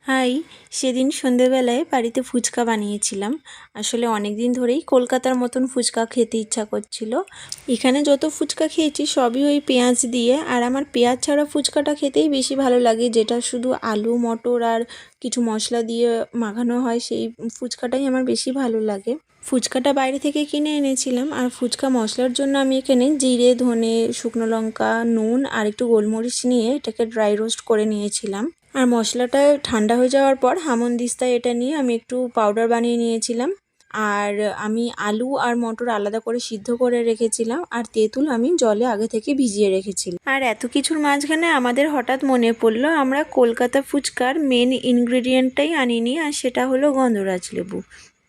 High, সেদিন সন্ধেবেলায় বাড়িতে ফুচকা বানিয়েছিলাম। আসলে অনেক দিন ধরেই কলকাতার মতন ফুচকা খেতে ইচ্ছা করছিল। এখানে যত ফুচকা খেয়েছি সবই ওই পেঁয়াজ দিয়ে, আর আমার পেঁয়াজ ছাড়া ফুচকাটা খেতেই বেশি ভালো লাগে, যেটা শুধু আলু মটর আর কিছু মশলা দিয়ে মাখানো হয়, সেই ফুচকাটাই আমার বেশি ভালো লাগে। ফুচকাটা বাইরে থেকে কিনে এনেছিলাম, আর ফুচকা মশলার জন্য আমি এখানে জিরে, ধনে, শুকনো লঙ্কা, নুন আর একটু গোলমরিচ নিয়ে এটাকে ড্রাই রোস্ট করে নিয়েছিলাম। আর মশলাটা ঠান্ডা হয়ে যাওয়ার পর হামনদিস্তায় এটা নিয়ে আমি একটু পাউডার বানিয়ে নিয়েছিলাম। আর আমি আলু আর মটর আলাদা করে সিদ্ধ করে রেখেছিলাম, আর তেঁতুল আমি জলে আগে থেকে ভিজিয়ে রেখেছিলাম। আর এত কিছুর মাঝখানে আমাদের হঠাৎ মনে পড়লো আমরা কলকাতা ফুচকার মেন ইনগ্রেডিয়েন্টটাই আনিনি, আর সেটা হলো গন্ধরাজ লেবু।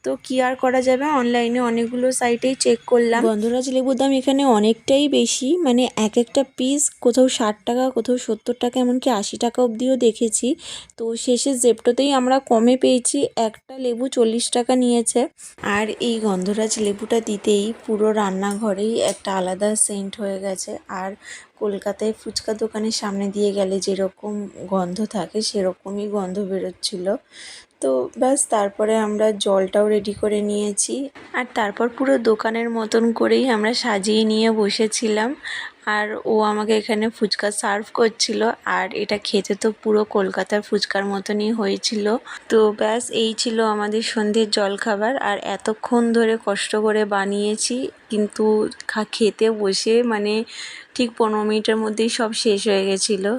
তো কি আর করা যাবে, অনলাইনে অনেকগুলো সাইটেই চেক করলাম। গন্ধরাজ লেবুর দাম এখানে অনেকটাই বেশি, মানে এক একটা পিস কোথাও 60 টাকা, কোথাও 70 টাকা, এমনকি 80 টাকা অবধিও দেখেছি। তো শেষে জেপ্টোতেই আমরা কমে পেয়েছি, একটা লেবু 40 টাকা নিয়েছে। আর এই গন্ধরাজ লেবুটা দিতেই পুরো রান্নাঘরেই একটা আলাদা সেন্ট হয়ে গেছে। আর কলকাতায় ফুচকা দোকানের সামনে দিয়ে গেলে যেরকম গন্ধ থাকে সেরকমই গন্ধ বেরোচ্ছিল। তো ব্যাস, তারপরে আমরা জলটাও রেডি করে নিয়েছি, আর তারপর পুরো দোকানের মতন করেই আমরা সাজিয়ে নিয়ে বসেছিলাম। আর ও আমাকে এখানে ফুচকা সার্ভ করছিল, আর এটা খেতে তো পুরো কলকাতার ফুচকার মতনই হয়েছিল। তো ব্যাস, এই ছিল আমাদের সন্ধ্যের জলখাবার। আর এতক্ষণ ধরে কষ্ট করে বানিয়েছি, কিন্তু খেতে বসে মানে ঠিক 15 মিনিটের মধ্যেই সব শেষ হয়ে গেছিলো।